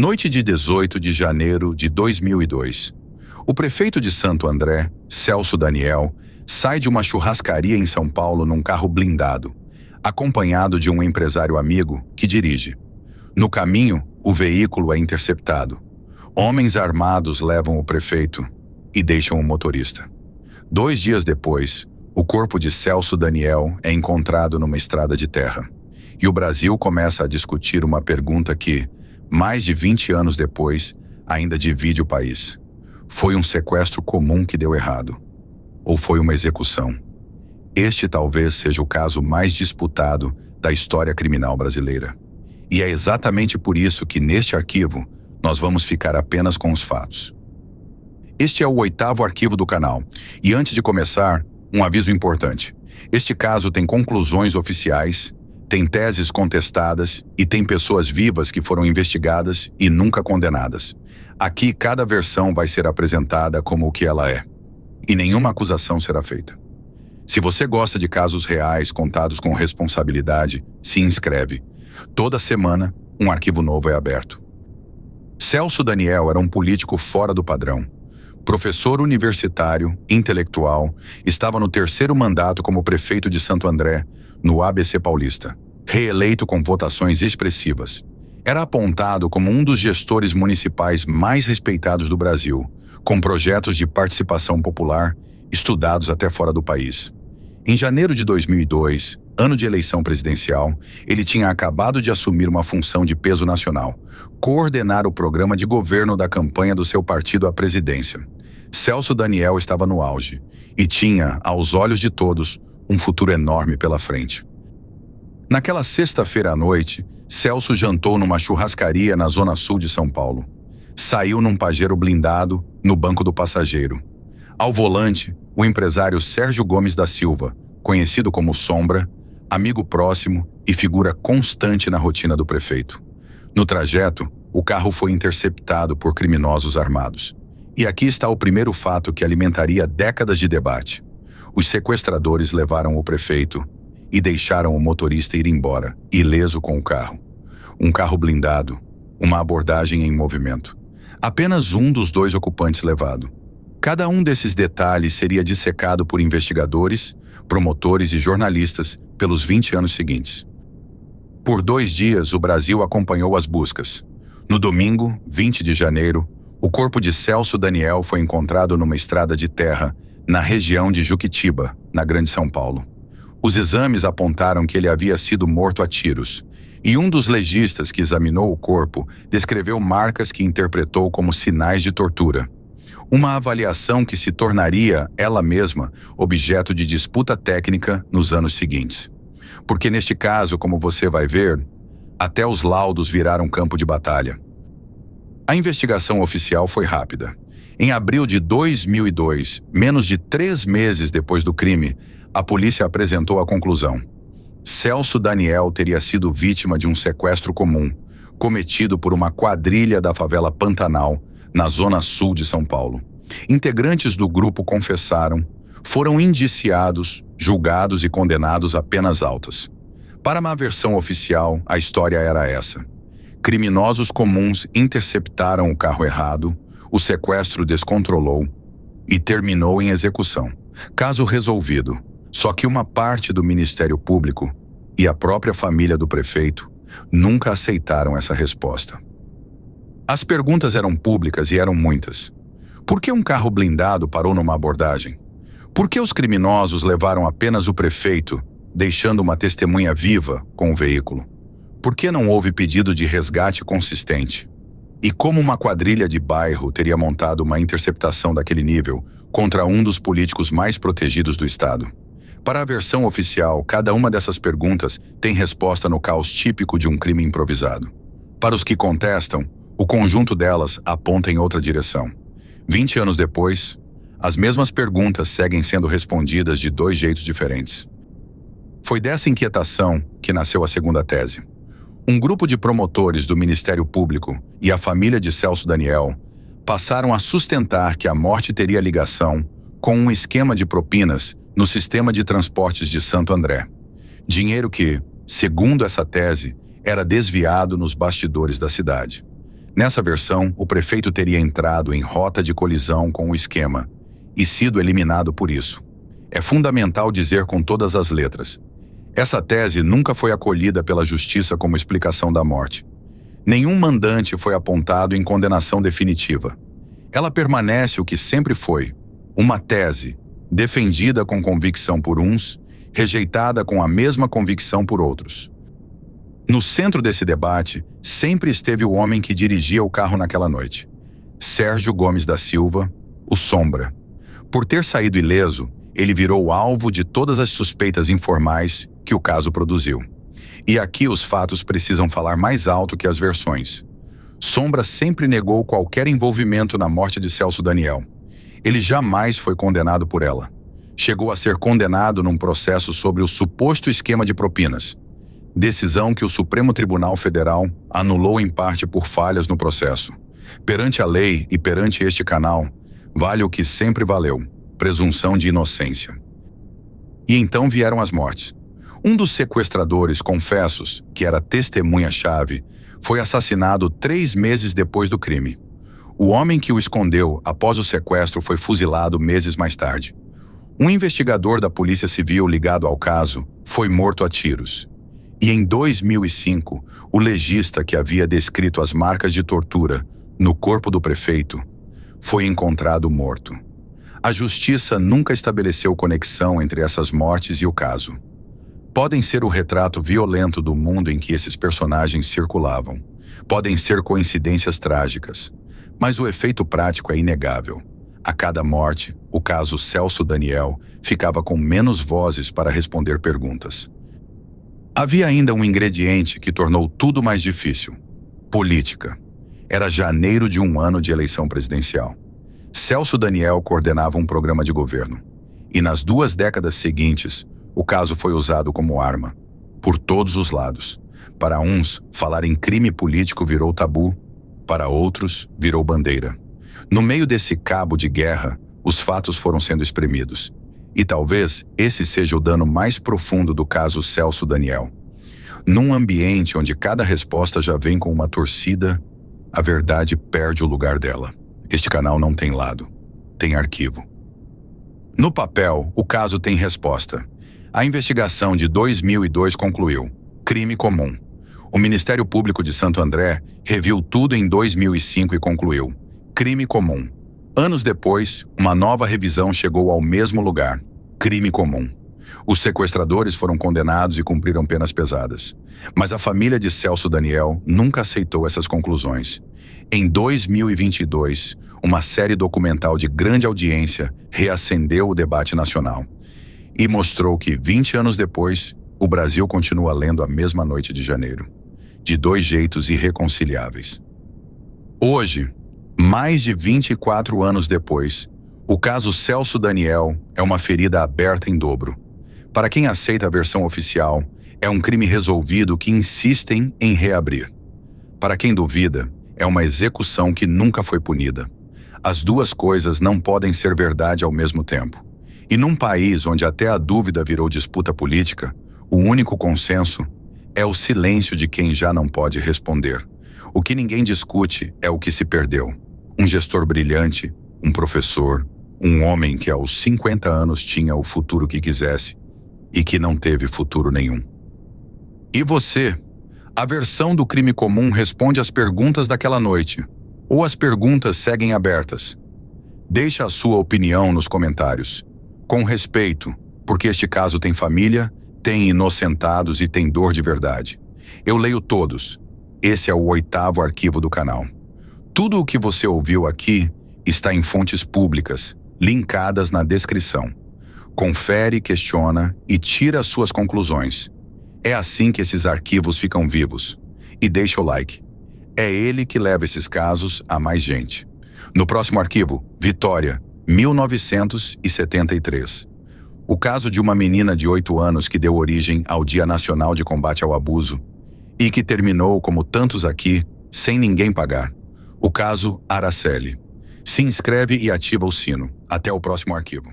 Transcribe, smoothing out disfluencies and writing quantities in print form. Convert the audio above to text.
Noite de 18 de janeiro de 2002. O prefeito de Santo André, Celso Daniel, sai de uma churrascaria em São Paulo num carro blindado, acompanhado de um empresário amigo que dirige. No caminho, o veículo é interceptado. Homens armados levam o prefeito e deixam o motorista. 2 dias depois, o corpo de Celso Daniel é encontrado numa estrada de terra. E o Brasil começa a discutir uma pergunta que, mais de 20 anos depois, ainda divide o país. Foi um sequestro comum que deu errado? Ou foi uma execução? Este talvez seja o caso mais disputado da história criminal brasileira. E é exatamente por isso que, neste arquivo, nós vamos ficar apenas com os fatos. Este é o 8º arquivo do canal. E antes de começar, um aviso importante. Este caso tem conclusões oficiais, tem teses contestadas e tem pessoas vivas que foram investigadas e nunca condenadas. Aqui, cada versão vai ser apresentada como o que ela é. E nenhuma acusação será feita. Se você gosta de casos reais contados com responsabilidade, se inscreve. Toda semana, um arquivo novo é aberto. Celso Daniel era um político fora do padrão. Professor universitário, intelectual, estava no 3º mandato como prefeito de Santo André, no ABC Paulista. Reeleito com votações expressivas. Era apontado como um dos gestores municipais mais respeitados do Brasil, com projetos de participação popular estudados até fora do país. Em janeiro de 2002, ano de eleição presidencial, ele tinha acabado de assumir uma função de peso nacional, coordenar o programa de governo da campanha do seu partido à presidência. Celso Daniel estava no auge e tinha, aos olhos de todos, um futuro enorme pela frente. Naquela sexta-feira à noite, Celso jantou numa churrascaria na zona sul de São Paulo. Saiu num Pajero blindado, no banco do passageiro. Ao volante, o empresário Sérgio Gomes da Silva, conhecido como Sombra, amigo próximo e figura constante na rotina do prefeito. No trajeto, o carro foi interceptado por criminosos armados. E aqui está o primeiro fato que alimentaria décadas de debate. Os sequestradores levaram o prefeito e deixaram o motorista ir embora, ileso com o carro. Um carro blindado, uma abordagem em movimento. Apenas um dos 2 ocupantes levado. Cada um desses detalhes seria dissecado por investigadores, promotores e jornalistas pelos 20 anos seguintes. Por 2 dias, o Brasil acompanhou as buscas. No domingo, 20 de janeiro, o corpo de Celso Daniel foi encontrado numa estrada de terra, na região de Juquitiba, na Grande São Paulo. Os exames apontaram que ele havia sido morto a tiros, e um dos legistas que examinou o corpo descreveu marcas que interpretou como sinais de tortura. Uma avaliação que se tornaria, ela mesma, objeto de disputa técnica nos anos seguintes. Porque neste caso, como você vai ver, até os laudos viraram campo de batalha. A investigação oficial foi rápida. Em abril de 2002, menos de 3 meses depois do crime, a polícia apresentou a conclusão. Celso Daniel teria sido vítima de um sequestro comum, cometido por uma quadrilha da favela Pantanal, na zona sul de São Paulo. Integrantes do grupo confessaram, foram indiciados, julgados e condenados a penas altas. Para uma versão oficial, a história era essa. Criminosos comuns interceptaram o carro errado, o sequestro descontrolou e terminou em execução. Caso resolvido, só que uma parte do Ministério Público e a própria família do prefeito nunca aceitaram essa resposta. As perguntas eram públicas e eram muitas. Por que um carro blindado parou numa abordagem? Por que os criminosos levaram apenas o prefeito, deixando uma testemunha viva com o veículo? Por que não houve pedido de resgate consistente? E como uma quadrilha de bairro teria montado uma interceptação daquele nível contra um dos políticos mais protegidos do Estado? Para a versão oficial, cada uma dessas perguntas tem resposta no caos típico de um crime improvisado. Para os que contestam, o conjunto delas aponta em outra direção. 20 anos depois, as mesmas perguntas seguem sendo respondidas de 2 jeitos diferentes. Foi dessa inquietação que nasceu a segunda tese. Um grupo de promotores do Ministério Público e a família de Celso Daniel passaram a sustentar que a morte teria ligação com um esquema de propinas no sistema de transportes de Santo André. Dinheiro que, segundo essa tese, era desviado nos bastidores da cidade. Nessa versão, o prefeito teria entrado em rota de colisão com o esquema e sido eliminado por isso. É fundamental dizer com todas as letras: essa tese nunca foi acolhida pela justiça como explicação da morte. Nenhum mandante foi apontado em condenação definitiva. Ela permanece o que sempre foi: uma tese, defendida com convicção por uns, rejeitada com a mesma convicção por outros. No centro desse debate, sempre esteve o homem que dirigia o carro naquela noite: Sérgio Gomes da Silva, o Sombra. Por ter saído ileso, ele virou alvo de todas as suspeitas informais que o caso produziu. E aqui os fatos precisam falar mais alto que as versões. Sombra sempre negou qualquer envolvimento na morte de Celso Daniel. Ele jamais foi condenado por ela. Chegou a ser condenado num processo sobre o suposto esquema de propinas, decisão que o Supremo Tribunal Federal anulou em parte por falhas no processo. Perante a lei e perante este canal, vale o que sempre valeu: presunção de inocência. E então vieram as mortes. Um dos sequestradores confessos, que era testemunha-chave, foi assassinado 3 meses depois do crime. O homem que o escondeu após o sequestro foi fuzilado meses mais tarde. Um investigador da Polícia Civil ligado ao caso foi morto a tiros. E em 2005, o legista que havia descrito as marcas de tortura no corpo do prefeito foi encontrado morto. A justiça nunca estabeleceu conexão entre essas mortes e o caso. Podem ser o retrato violento do mundo em que esses personagens circulavam. Podem ser coincidências trágicas. Mas o efeito prático é inegável. A cada morte, o caso Celso Daniel ficava com menos vozes para responder perguntas. Havia ainda um ingrediente que tornou tudo mais difícil: política. Era janeiro de um ano de eleição presidencial. Celso Daniel coordenava um programa de governo. E nas 2 décadas seguintes, o caso foi usado como arma, por todos os lados. Para uns, falar em crime político virou tabu, para outros, virou bandeira. No meio desse cabo de guerra, os fatos foram sendo espremidos. E talvez esse seja o dano mais profundo do caso Celso Daniel. Num ambiente onde cada resposta já vem com uma torcida, a verdade perde o lugar dela. Este canal não tem lado, tem arquivo. No papel, o caso tem resposta. A investigação de 2002 concluiu: crime comum. O Ministério Público de Santo André reviu tudo em 2005 e concluiu: crime comum. Anos depois, uma nova revisão chegou ao mesmo lugar: crime comum. Os sequestradores foram condenados e cumpriram penas pesadas. Mas a família de Celso Daniel nunca aceitou essas conclusões. Em 2022, uma série documental de grande audiência reacendeu o debate nacional e mostrou que, 20 anos depois, o Brasil continua lendo a mesma noite de janeiro, de 2 jeitos irreconciliáveis. Hoje, mais de 24 anos depois, o caso Celso Daniel é uma ferida aberta em dobro. Para quem aceita a versão oficial, é um crime resolvido que insistem em reabrir. Para quem duvida, é uma execução que nunca foi punida. As duas coisas não podem ser verdade ao mesmo tempo. E num país onde até a dúvida virou disputa política, o único consenso é o silêncio de quem já não pode responder. O que ninguém discute é o que se perdeu. Um gestor brilhante, um professor, um homem que aos 50 anos tinha o futuro que quisesse e que não teve futuro nenhum. E você? A versão do crime comum responde às perguntas daquela noite, ou as perguntas seguem abertas? Deixe a sua opinião nos comentários. Com respeito, porque este caso tem família, tem inocentados e tem dor de verdade. Eu leio todos. Esse é o 8º arquivo do canal. Tudo o que você ouviu aqui está em fontes públicas, linkadas na descrição. Confere, questiona e tira as suas conclusões. É assim que esses arquivos ficam vivos. E deixa o like. É ele que leva esses casos a mais gente. No próximo arquivo, Vitória, 1973. O caso de uma menina de 8 anos que deu origem ao Dia Nacional de Combate ao Abuso e que terminou, como tantos aqui, sem ninguém pagar. O caso Araceli. Se inscreve e ativa o sino. Até o próximo arquivo.